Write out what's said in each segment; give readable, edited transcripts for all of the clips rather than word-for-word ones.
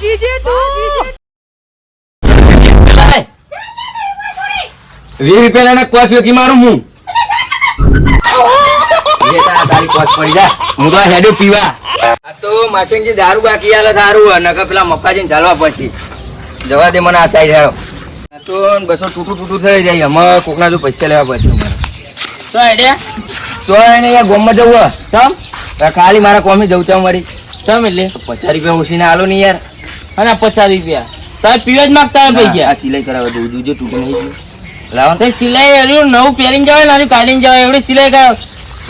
GJ તું 20 રૂપિયા ના કોસ વેકી મારું હું તારી કોસ પડી જા હું તો હેડો પીવા આ તો માસેંજી દારૂ બાકી આલે થારું નકર પેલા મફાજીને ચાલવા પછી જવા દે મને આ સાઈડ હેડો તો 200 ટૂટું થઈ જાય અમે કોકના જો પૈસા લેવા પછી મને તો આઈડિયા તો એને યાર ગોમમાં જવું ચમ ખાલી મારા કોમી જવું છે મારી ચમ એટલે 50 રૂપિયા ઉસીને આલો ને યાર અને 50 રૂપિયા તમે પીવા જ માંગતા હોય પૈસા આ સિલાઈ કરાવવા દઉં જોજો તૂટે નહીં લાવો તો સિલાઈ હર્યું નવું પહેરીને જવાય ને કાઢીને જવાય એવડી સિલાઈ કરાવ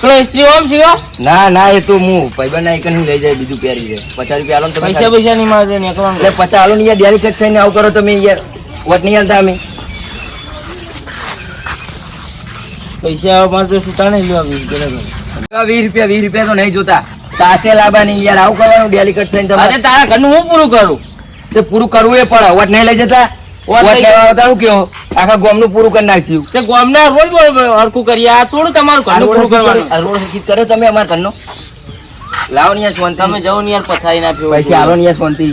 પેલો ઇસ્ત્રી ઓમ સીવો ના એ તો હું ભાઈબંધ ના એક લઈ જાય બીજું પહેરી જાય 50 રૂપિયા આલો ને પૈસા નહીં મારે ને એટલે 50 આલો ને યાર ડેલી કટ થઈને આવું કરો તમે યાર વટ નહીં આલતા અમે પૈસા મારે તો છૂટા નહીં લેવા 20 રૂપિયા તો નહીં જોતા સાસે લાવવા નહીં યાર આવું કરવાનું ડેલી કટ થઈને અરે તારા ઘરનું હું પૂરું કરું તે પૂરું કરવું એ પડે વટ નહીં લઈ જતા વટ લેવા આવતા હું કેવો આખા ગામનું પૂરું કરી નાખ્યું તે ગામના રોજ હરખું કરીએ આ થોડું તમારું ઘરનું પૂરું કરવાનું રોડ હકીત કર્યો તમે અમારા ઘરનો લાવો ને યાર શાંતિ તમે જાઓ ને યાર પથારી નાખ્યો પૈસા આલો ને યાર શાંતિ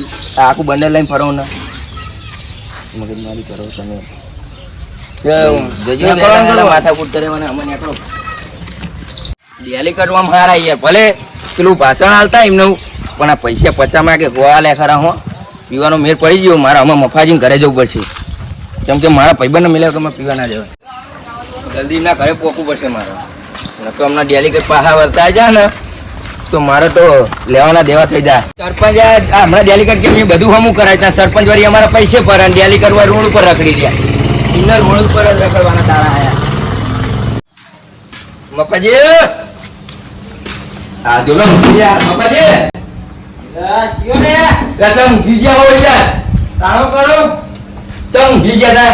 આખું બંને લઈને ફરો ને મગજમારી કરો તમે માથાકૂટ કરે મને અમને નીકળો ડેલી કરવામાં હારા યાર ભલે પેલું ભાષણ હાલતા એમનું પણ આ પૈસા 50 માં કે ગોવા લે ખરા હો પીવાનો મેર પડી ગયો મારા આમાં મફાજીને ઘરે જવું પડશે કેમ કે મારા ભાઈબંધને મળ્યો કે મેં પીવા ના જવાય જલ્દી એમના ઘરે પહોંચવું પડશે મારે તો હમણાં ડેલી કંઈ પાહા વર્તા જાય ને તો મારે તો લેવાના દેવા થઈ જાય સરપંચ હમણાં ડેલી કટ કે બધું હમું કરાય ત્યાં સરપંચ વાળી અમારા પૈસે પર અને ડેલી કરવા રોડ ઉપર રખડી રહ્યા ઇનર રોડ ઉપર જ રખડવાના તાળા આયા મફાજી આ જોલો મફાજી તમ ગીજ્યા હો યાર તાણો કરો તમ ગીજ્યા તા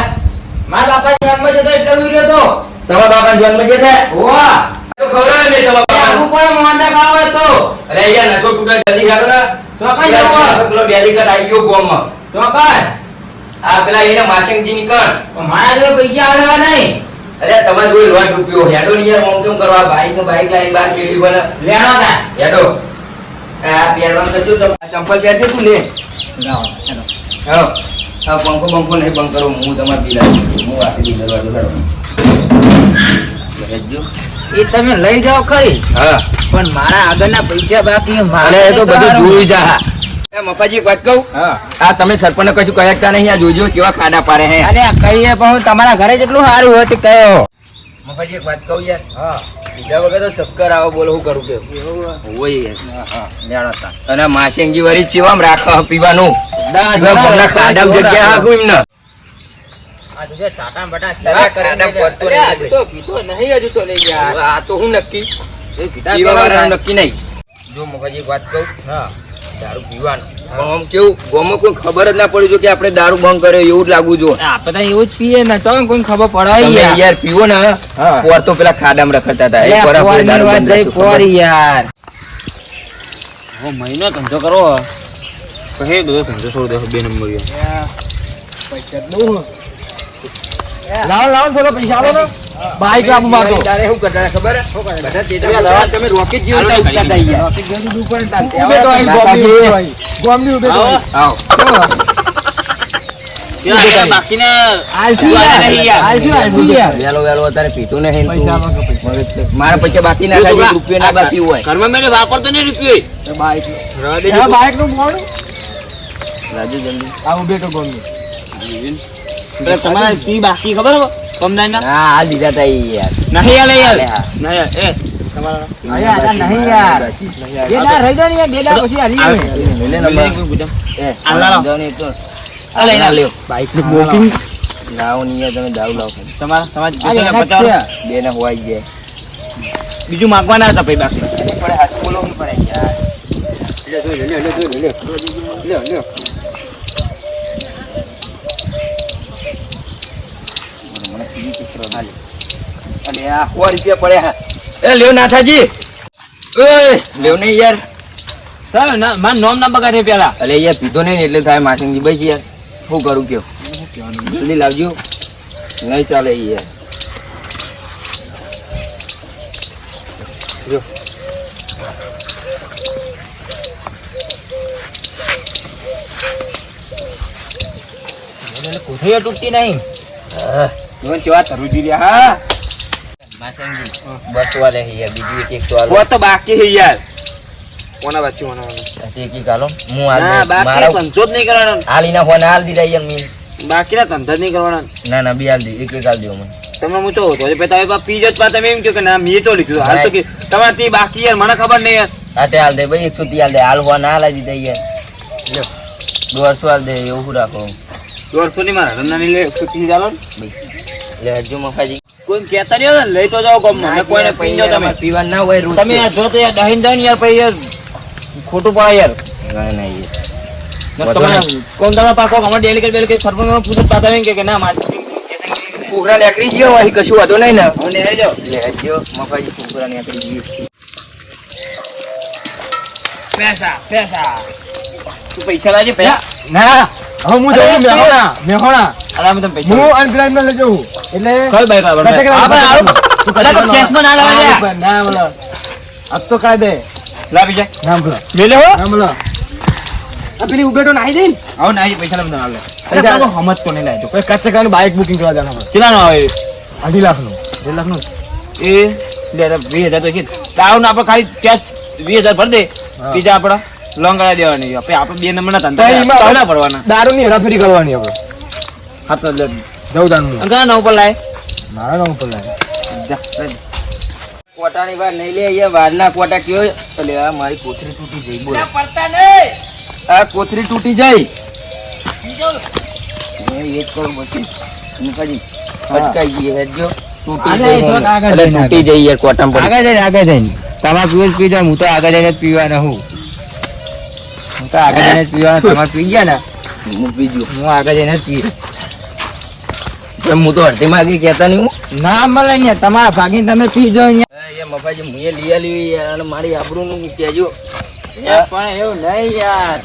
મારા બાપા જન્મ જતો એટલે ઉર્યો તો તમારા બાપા જન્મ જતા હોવા તો ખબર ને તમારા બાપા હું પણ મોંડા ખાવ તો અરે યાર નસો ટુટા જલ્દી ખાતો ના તો કઈ જાવ પેલો ડેલી કટ આવી ગયો ગોમમાં તો કઈ આ પેલા એને માસંગજી ની કણ મારા જો પૈસા આલવા નહીં અરે તમાર જોઈ લોટ રૂપિયો હેડો ની યાર મોંચમ કરવા બાઈક લાઈન બાર મેલી બને લેણો તા હેડો આ પહેરવાનું તો જો ચંપલ પહેર છે તું લે લાવ હેડો હા આ બંકો નહીં બંધ કરો હું તમાર પીલા હું આખી દરવાજો હેડો એ તમે લઈ જાઓ ખરી હા પણ મારા આગળના પૈસા બાકી મારે તો બધું જોઈ જા એ મફાજી વાત કહું હા આ તમે સરપંચ કશું કહેતા નહીં આ જોજો કેવા ખાડા પાડે હે અરે કહીએ પણ તમારા ઘરે જેટલું સારું હોય તે કહો મફાજી એક વાત કહું યાર હા બીજા વગર તો ચક્કર આવો બોલો હું કરું કે હોય હા જાણતા અને માસેંગી વરી ચીવામ રાખો પીવાનું ગમના ખાડામ જગ્યા હાકું એમને આ જો ચાટા બટા ચલા ખાડા પડતો રે આજ તો પીતો નહીં હજુ તો લઈ યાર આ તો હું નક્કી એ પીવા વાળા નક્કી નહીં જો મફાજી વાત કહું હા દારૂ પીવાનું પણ આમ કેવું ગોમાં કોઈ ખબર જ ના પડી જો કે આપણે દારૂ બંધ કર્યો એવું જ લાગુ જો આપણે એવું જ પીએ ને તો કોઈ ખબર પડે યાર પીવો ને પોર તો પેલા ખાડામાં રખડતા હતા એક વાર આપણે દારૂ બંધ કરી પોર યાર ઓ મહિનો ધંધો કરો કહે બધો ધંધો છોડ દે 2 નંબર પૈસા દઉં લાવ થોડો પૈસા આલો ને બાઈક આપું માતો તારે શું કરતા ખબર બધા તેટા લવા તમે રોકેટ જેવું ઉડતા હતા યાર રોકેટ જેવું ઉપર તાતે હવે તો આઈ ગોમની ઉભે તો આવો યાર બાકીને આલજી યાર વેલો તારે પીતું ને હેન મારા પૈસા બાકી ના થાય રૂપિયા ના બાકી હોય ઘરમાં મેને વાપરતો ને રૂપિયો બાઈક હા બાઈક નું મોડ રાજુ જલ્દી આ ઉભે તો ગોમની તમારે પી બાકી ખબર હો કમદાન ના હા હાલ દીધા તા યાર નહીં આલે યાર નહીં એ તમારા આયા નહીં યાર બેડા રહી ગયો ને યાર બેડા પછી આલી લે નંબર એ આલા જોની તો આલે ના લ્યો બાઈક નું બુકિંગ લાવો ની યાર તમે દાવ લાવો તમારા બચાવ બે ને હોઈ જાય બીજું માંગવાના હતા ભાઈ બાકી પડે હાથ બોલો હું પડે યાર લે અને આ 100 રૂપિયા પડ્યા એ લેવ નાથાજી ઓય લેવ ને યાર ચાલ ના માર નામ ના બગાડે પેલા અલે યાર પીધો નહીં એટલે થાય માસંગજી બસ યાર શું કરું કયો જલ્દી લાવજો નહીં ચાલે યાર જો એટલે કોથળીઓ તૂટતી નહીં. જોન કેવા તરુજી રહ્યા હા માસંગી બસ વાલે હે યાર, બીજું એક સવાલ વો તો બાકી હે યાર. કોના બાકી હોના તે કી કાલો હું ના આલ બાકી મારા ધંધો જ નહીં કરવાનો. આલીના ફોન આલ દીધા યાર મી. બાકીના ધંધા જ નહીં કરવાના. ના ના બી આલ દી એક આલ દેવો મને. તમે હું તો તમે પી જ પા તમે એમ કહો કે ના મેં તો લીધું હાલ તો કે તમારે થી બાકી યાર મને ખબર નહીં યાર. આટે આલ દે ભાઈ 130 આલ દે, હાલ ફોન આલ દીધા યાર. લ્યો 200 આલ દે એવું હું રાખો 150 ની મારા રમના ની લે 130 ચાલો લે હજુ મફાજી. કોઈ કહેતા નહીં હોય ને, લઈ તો જાઓ ગમમાં ને કોઈને પી જાઓ તમે. પીવા ના હોય રોજ તમે યાર જો તો યાર દહીન દહીન યાર પછી યાર ખોટું પડે યાર. ના ના યાર તમે કોણ તમે પાકો અમાર ડેલી કે બેલી કે સરપંચ પૂછત પાતા હોય કે ના મારી કુકરા લેકડી ગયો અહીં કશું વાંધો નહીં ને. અને આવી જાઓ લે હજુ મફાજી કુકરા લેકડી ગયો. પૈસા પૈસા તું પૈસા લાજે પૈસા. ના હવે હું જઉં મેહોણા અરે અમે તમે પૈસા હું અનપ્લાન માં લઈ જઉં એટલે કઈ બાઈક આવે કટક હા લાવો. તું કદા તો કેસમાં ના લાવે ના બોલો અબ તો કાયદે લાવી જાય નામ બોલો લે લે હો નામ બોલો આ પેલી ઉગેટો નાહી દે ને આવો ના પૈસા લમ ના લે પૈસા તો હમત તો નહીં લાજો કોઈ કચ્ચે કાનું બાઇક બુકિંગ કરવા જવાનું કેટલા નો આવે 2.5 લાખનું 2 લાખનું એ લે 20000 તો કીધ દાવ ના આપણે ખાલી ત્યાં 20000 ભર દે બીજા આપડા લોંગ ગાળા દેવાની આપણે આપણે બે નંબરના ધંધા ના પડવાના દારૂની હેરાફેરી કરવાની આપણે હા તો જવદાનું અંકા ના ઉપર લાય મારા નામ ઉપર લાગે જા કોટાની વાર નહીં લે અહીંયા વારના કોટા કયો એટલે આ મારી કોથરી તૂટી ગઈ બોલ. પડતા નહીં આ કોથરી તૂટી જાય મેં એક કરોડ બચી મુકાજી અટકાઈ ગઈ હેજો તૂટી આગળ જાય જઈને, આગળ એટલે જઈને, તૂટી જાય યાર કોટામાં પડી. આગળ જઈને તમારે પીવું જ પી જાય હું તો આગળ જઈને જ પીવાના હું તો આગળ જઈને જ પીવાના તમારે પી ગયા ને હું બીજું હું આગળ જઈને જ પી એમ હું તો અડધી માગી કહેતા નહીં હું. ના મળે અહીંયા તમારા ભાગીને તમે પી જાઓ અહીંયા એ મફાજી મુએ લઈ આલી યાર અને મારી આબરૂનું કહેજો. પણ એવું નહીં યાર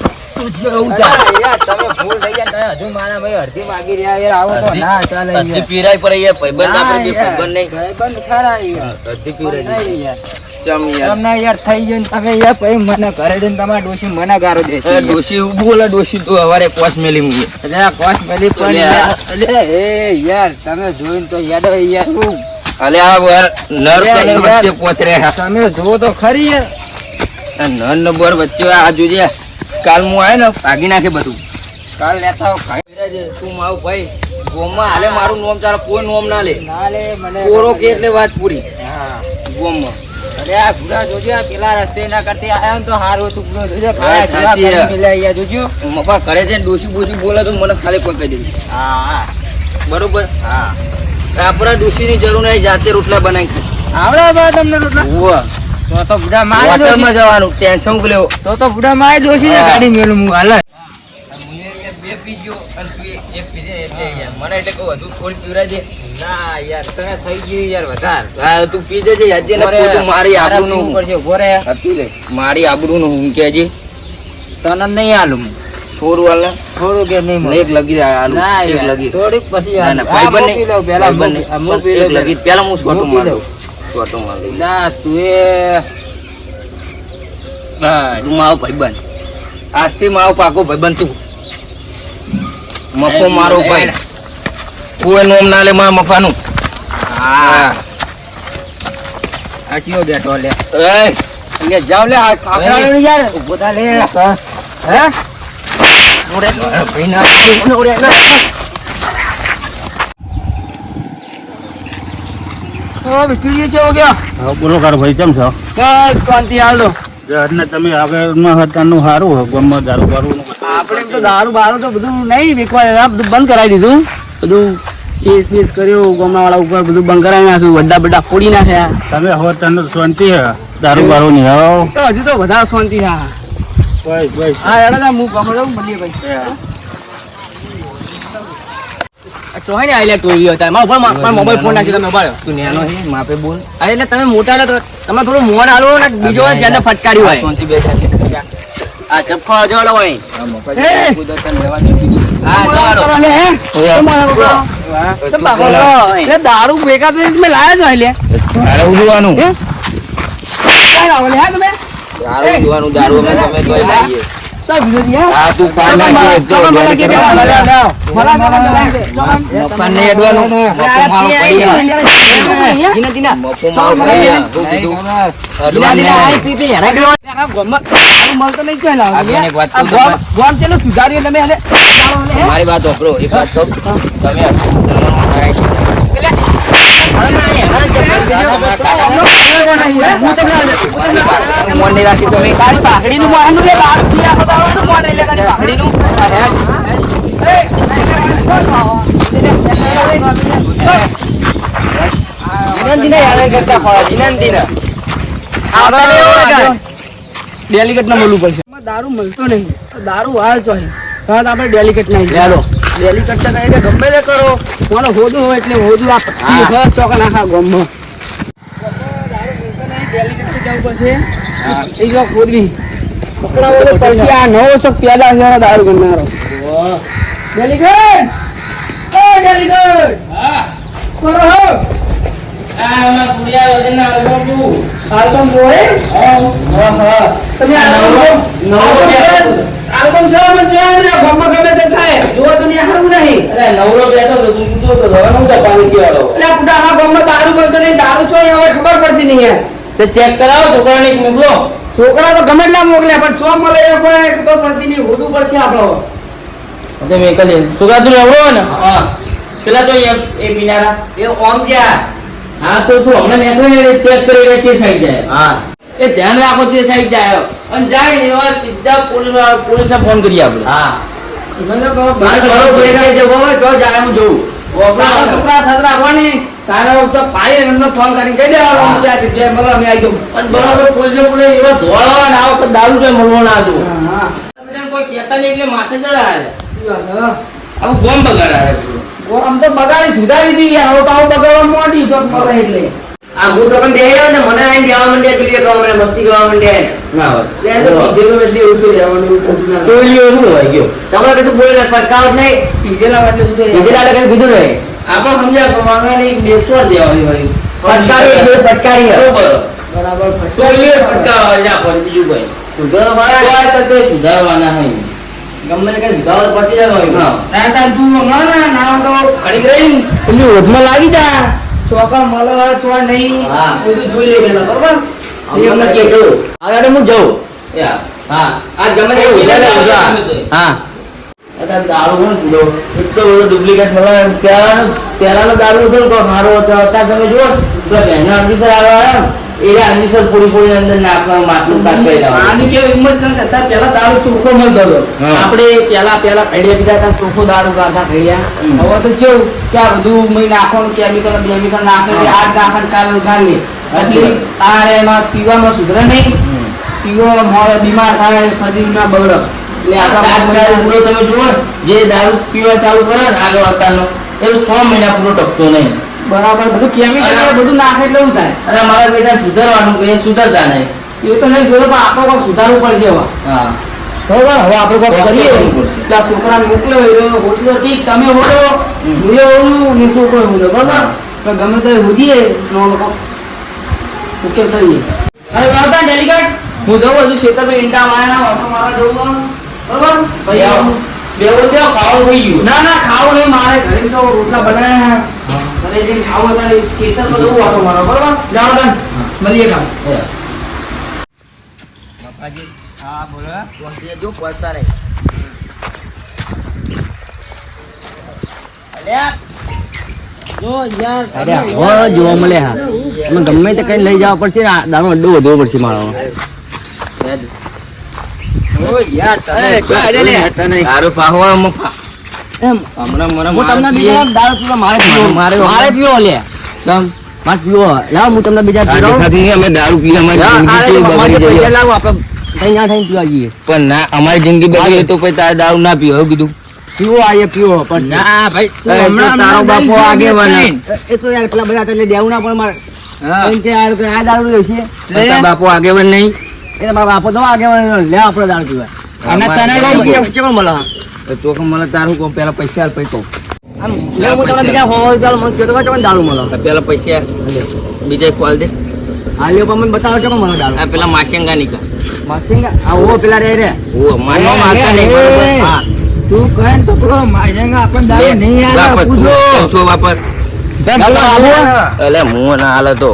યાર તમે ભૂલ થઈ ગયા હજુ મારા ભાઈ અડધી માગી રહ્યા યાર આવો તો ના ચાલે અડધી પીરાય પડે યાર ભાઈબંધ આપણે બે ભાઈબંધ નહીં. ભાઈબંધ ખરા યાર અડધી પીરાય નહીં યાર ચમ યાર તમને યાર થઈ ગયું ને તમે યાર પછી મને ઘરે જઈને તમારા ડોશી મને ગારો દે એ ડોશી એવું બોલે ડોશી તો હવારે કોસ મેલી મૂકી. એટલે આ કોસ મેલી તો પણ લે યાર, એટલે એ યાર તમે જોઈને તો યાદ આવે યાર શું અલે આ વાર નર યાર, કને યાર. વચ્ચે પોતરે તમે જુઓ તો ખરી યાર આ નર ને બોર વચ્ચે આ જોજે કાલ હું આયો ને ભાગી નાખે બધું. કાલ લેતા આવો ખાઈ વિરાજ, તું મારું ભાઈ ગોમમાં હાલે મારું નોમ તારા કોઈ નોમ ના લે. ના લે મને કોરો કે એટલે વાત પૂરી હા ગોમમાં. અરે આ ભૂરા જોજો આ પેલા રસ્તે ના કરતે આયા ને તો હારું હતું ભૂરો જોજો હા, ખાયા જેવા સાચી કરી છે. મેલ્યા અહીંયા જોજો મફા કરે છે ને ડોશી બોશી બોલે તો મને ખાલી કોઈ કહી દેવી હા બરોબર. હા આપણા ડોશીની જરૂર નહીં, જાતે રોટલા બનાવી ખાય. આવડે બા તમને રોટલા ઉવ્વ. તો બુડા મારે હોટલમાં જવાનું ટેન્શન લેવો. તો બુડા મારે જોશી ને હા. ગાડી મેલું હું હાલ બે પીજો અને તું એક પીજે એટલે યાર મને એટલે કહું હજુ થોડી પીવરાઈ દે. ના યાર તને થઈ ગયું યાર વધારે હા તું પી જજે યાદ ને ખોટું મારી આબરૂનું પડશે ઉભો રે હતું લે મારી આબરૂનું હું કહેજે તને નહીં આલું હું. થોડું હાલ થોડું કે નહીં ને એક લગી આલુ ના એક યાર, લગી થોડીક પછી ના આલું. ના આ ભાઈ હું પી લઉં પહેલા, બંને હું પી લઉં એક લગી પહેલા હું છોટું હું પી માર લઉં. દઉં છોટું માર દઉં. ના તું એ તું મારો ભાઈબંધ આજથી મારો પાકો ભાઈબંધ તું મફો મારો ભાઈ કોઈ નોમ ના લે મારા મફાનું. હા આ ચિયો બેઠો લે એ લે જાવ લે આ ખાખરા એ. લઈ યાર ઉભો થા લે હે ભાઈ ના ઓરે ના ઓ વિષ્ણુજી છે હો ગયા હા બોલો કાર ભાઈ કેમ છો બસ શાંતિ હાલ દો અને તમે આગળમાં હતાનું સારું હોય ગામમાં દારૂ બારૂ આપણે તો દારૂ બારૂ તો બધું નહીં વેચવા દેતા, બધું બંધ કરાવી દીધું બધું કેસ બેસ કર્યો ગામના વાળા ઉપર બધું બંધ કરાવી નાખ્યું વड्डा બડા ફોડી નાખ્યા તમે હવે તને શાંતિ હે દારૂ બારૂ નહીં આવો તો હજુ તો વધારે શાંતિ છે બસ બસ હા એડા હું ગામમાં જાઉં મળીએ ભાઈ ચોહી ને આઈલે ટોરી હતા મારા ઉપર મોબાઈલ ફોન નાખી તમે ઉભા રહ્યો. તું નેનો છે માપે બોલ. હા, એટલે તમે મોટા ને તો તમે થોડું મોન આલો ને બીજો હોય જેને ફટકારી હોય શાંતિ બેસા છે. આ ચપ્પા જોડો હોય આ મફાજી કુદરતને લેવાની કીધું. હા મોડા ચાલો. કરો લે, હે? શું મોડા કરો? હા, તો તું બાપા બોલો. લો. એટલે દારૂ ભેગા તો તમે લાયા જ હોય લે તારે ઉડવાનું હે? ક્યાં લાવો લે, હે તમે દારૂ ઉડવાનું દારૂ અમે તમે તોય લાવીએ. સાહેબ વિરોધી હે આ તું પાન નાખી એક તો ડેલિકેટ મફાન નહીં અડવાનું. મફો મારો પૈયા. મફો મારો પૈયા. હું કીધું? અડવાનું નહીં. આગળ એક વાત કહું તમને. મારી વાત સાંભળો. એક વાત કહું. તમે મોન નહીં રાખી તમે. ડેલિકેટ ના મળવું પડશે દારૂ મળતો નહીં તો દારૂ આવે છે આપણે ડેલિકેટ નહીં ડેલિકેટ તો કહી દે ગમે તે કરો મને હોદું હોય એટલે હોદું આ પટ્ટી ઘર ચોક નાખા ગમમાં ડેલિકેટ જવું પડશે એ જો ખોદવી પકડાવો તો પછી આ નવો ચોક પેલા છે દારૂ ગણનારો ડેલિકેટ ઓ ડેલિકેટ કરો હો આલ્બમ જોઈ તમે આલ્બમ જો મને જોયા ને ગમમાં ગમે તે થાય જો દુનિયા હારું નહીં નવરો બેઠો તો તું કીધું તો ધવાનું તો પાણી પીવાડો એટલે પુડા આ ગમમાં દારૂ બોલતો નહીં દારૂ છો હવે ખબર પડતી નહીં યાર તે ચેક કરાવો છોકરાને મોકલો છોકરા તો ગમે એટલા મોકલે પણ ચો મળે એ કોઈ ખબર પડતી નહીં હોદું પડશે આપણો તે મેં કહે છોકરા તું નવરો ને હા પેલા તો એ પીનારા એ ઓમ જા હા તો તું હમણાં નીકળે ચેક કરી છે સાઈડ જાય હા એ ધ્યાન રાખો છે સાઈડ જાય અને જાય ને એવા સીધા પોલીસને ફોન કરી આપણે હા મને કહો બાર કરો જોઈને જવો હોય તો જાય હું જોઉં ઓપરા છોકરા સાથ રાખવાની તારા ઉપર પાઈ એમનો ફોન કરી કહી દેવાનો હું આ જગ્યાએ મળવા મે આવી જાઉં અને બરાબર પોલીસને બોલે એવા ધોળવા ને આ વખત દારૂ જોઈ મળવો ના આજો હા તમે કોઈ કહેતા નહીં એટલે માથે ચડાવે શું વાત હવે બોમ્બ બગાડાય આમ તો બગાડી સુધારી દીધી યાર હવે તો આવું બગાડવા મોટી શોખ મળે એટલે આ હું તો કમ બેહ્યો ને મને આઈને દેવા માંડ્યા પેલી એક હમણાં મસ્તી કરવા માંડ્યા ના હોય એટલે તો પીધેલો એટલે ઉઠી જવાનું ટોલીઓ નું હોય ગયો તમને કશું બોલે ફટકાવ નહીં પીધેલા એટલે ઉઠી બીજેલા કઈ કીધું નહીં આપણે સમજ્યા કરવાના એક બેસો દેવાની હોય ફટકારી બરોબર બરાબર ટોલીઓ ફટકાવા જા પર બીજું કોઈ સુધારો તો મારા કોઈ તો તે સુધારવાના નહીં ગમે તે કઈ સુધારો તો પછી જવાનું હા તાતા તું હમણાં ના તો ખડી રહી પેલી ઓધમાં લાગી જા ચોકા મળે ચો નહીં હા. બધું જોઈ લે પેલા બરોબર એમને કીધું હવે હું જઉં યા હા આજ ગમે તે વિચાર હા અત્યારે દારૂ પણ પીધો એટલો બધો ડુપ્લિકેટ મળે પહેલાનો દારૂ છે ને તો સારો હતો અત્યારે તમે જુઓ પેલા બહેના અંદીસર આવ્યા એ અંદીસર પૂરી અંદર નાખવા માટલું કાઢ કરી દેવાનું આની કેવું હિંમત છે ને અત્યારે પહેલા દારૂ ચોખ્ખો મળતો હતો આપણે પહેલા ખડિયા પીધા હતા ચોખ્ખો દારૂ કાઢતા ખડિયા હવે તો કેવું કે આ બધું મેં નાખવાનું કેમિકલ બેમિકલ નાખે આ નાખે કાલ ગાલી પછી આ એમાં પીવામાં સુધરે નહીં પીવો મોડે બીમાર થાય શરીરમાં બગડે એટલે આપણા પૂરો તમે જુઓ જે દારૂ પીવા ચાલુ કરે ને આગળ અત્યારનો એ 100 મહિના પૂરો ટકતો નહીં બરાબર બધું કેમિકલ બધું નાખે એટલે એવું થાય અને મારા બેટા સુધારવાનું કે સુધરતા નહીં એવું તો નહીં સુધર પણ આપણે કોઈ સુધારવું પડશે હવે હા બરોબર હવે આપણે કોઈ કરીએ એટલે આ છોકરાને મોકલ્યો હોતી તો ઠીક તમે હોતો હું હોઉં ને છોકરો હોતો બરાબર પણ ગમે તો હોદીએ લોકો ઉકેલ કરીએ અરે બાબા ડેલિકેટ હું જઉં હજુ ખેતરમાં ઈંડા માર્યા ઓટો મારવા જવું બરોબર ભાઈ બેવો ત્યાં ખાવું થઈ ગયું ના ખાવું નહીં મારે ઘરે તો રોટલા બનાવ્યા ઘરે જઈને ખાવું હતા ખેતરમાં જવું ઓટો મારવા બરોબર જાણો તને મળીએ કામ બાપાજી હા બોલો કોણ જો પહોંચતા રહે જોવા મળે હા તમે ગમે તે કઈ લઈ જવા પડશે ને દારૂ અડ્ડો વધવો પડશે મારો તારું પાહવા મફા હમણાં મને હું તમને બીજા દારૂ પીવા મારે પીવો લે મારે પીવો લાવ હું તમને બીજા અમે દારૂ પીને અમારી જિંદગી બગડી જઈએ. લાવો આપણે ત્યાં થઈને પીવા જઈએ પણ ના અમારી જિંદગી બગડી તો પછી તારે દારૂ ના પીવો એવું કીધું પીવો આયે પીવો પણ ના ભાઈ તારો બાપો આગેવાન એ તો યાર પેલા બધા એટલે દેવું ના પણ મારે એમ કે આ દારૂ લેશે તારા બાપો આગેવાન નહીં એટલે મારા બાપો તો આગેવાન લે આપણે દારૂ પીવા અને તને કેવું મળે તો મને તારું કહું પેલા પૈસા હાલ પછી કહું આમ લે હું તમને બીજા હોય ચાલ મને કહેતો કે દારૂ મળે પેલા પૈસા બીજા ખોલ દે હાલ્યો પણ મને બતાવો છો મળે દારૂ આ પેલા માશંગા નીકળ મસીંગ આવો પેલા રે રે ઓ માનો મારતા નહીં બરોબર હા તું કહે ને તો પેલો માજંગા આપણ દારૂ નહીં આવે વાપર તું પૂછો 300 વાપર અલે હું ના હાલે તો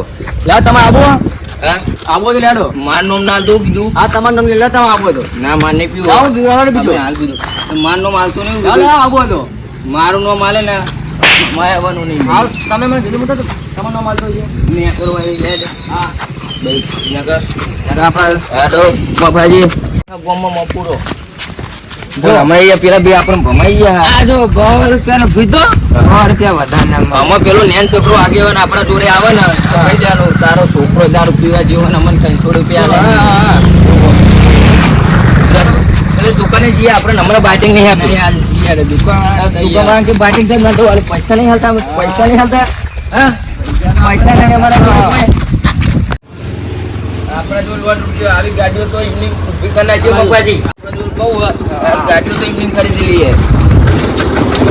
લા તમે આવો હા આવો તો લેડો માર નોમ ના દઉં કીધું હા તમાર નામ લે તમે આવો તો ના માર નહીં પીવું લાવો બીજો તમે હાલ પીધું માર નોમ હાલતો નહીં ચાલો આવો તો મારું નોમ હાલે ને માયાવાનું નહીં હા તમે મને કીધું મત તમાર નામ આલતો છે મેં કરવા એ લે હા ભાઈ નકર આપણે આડો મફાજી ગોમમાં મપુરો જો અમે અહીંયા પેલા બે આપણે ભમાઈ ગયા આ જો 100 રૂપિયાનો પીધો 100 રૂપિયા વધારે આમાં પેલો નેન છોકરો આગેવાન આપણા જોડે આવે ને તો કહી દેવાનું તારો છોકરો દારૂ પીવા જેવો ને અમને 300 રૂપિયા લે એટલે દુકાને જઈએ આપણે હમણાં બાટિંગ નહીં આપી દુકાન કે બાટિંગ થાય તો પૈસા નહીં હાલતા હા પૈસા નહીં અમારા આપણા જો લોટ રૂપિયો આવી ગાડીઓ તો એમની ઊભી કરી નાખી મગવાજી આપણા જો બહુ આવી ગાડીઓ તો એમની ખરીદી લઈએ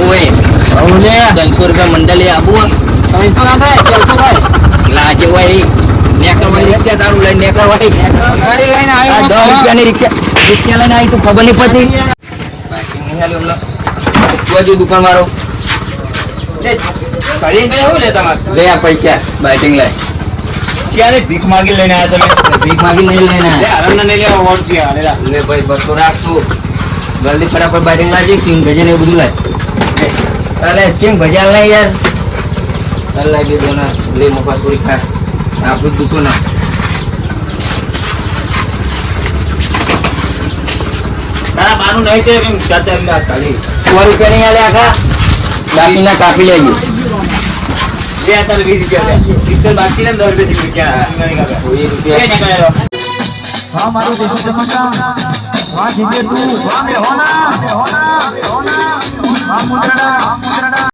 ઓય ઓલે 300 રૂપિયા મંડળી આપવું 300 ના થાય 400 થાય લાજે હોય નેકર હોય રિક્ષા દારૂ લઈને નેકર હોય ગાડી લઈને આ આવ્યો 10 રૂપિયાની રિક્ષા લઈને આવી તો ખબર નહીં પડી બાકી નહીં હાલ્યો હમણાં જોજો દુકાન વાળો ગાડી કઈ હું લે તમારે લે આ પૈસા બાઇટિંગ લે ક્યારે ભીખ માંગી લઈને આવ્યા તમે ભીખ માગી નહીં લઈને લે હરણ ને લેવા વોટ ગયા લે લે ભાઈ બસો રાખતું જલ્દી ફટાફટ બાઇટિંગ લાવજે સિંગ ભજન એવું બધું લાય અલે સિંગ ભજન લાય યાર ચાલ લાગી દો ના લે મફા થોડી ખા આપણું દુકાન ના તારા બાનું નહીં તે એમ ચાચા એમ ખાલી 100 રૂપિયા નહીં આલે આખા બાકીના કાપી લેજો બે તારે 20 રૂપિયા લે પિક્ચર બાકી ને 10 રૂપિયા નહીં કાકા 20 રૂપિયા કે નીકળ્યો હા મારું દેશી ચમચા વાહ જીતે તું વાહ મે હોના વાહ મુદ્રડા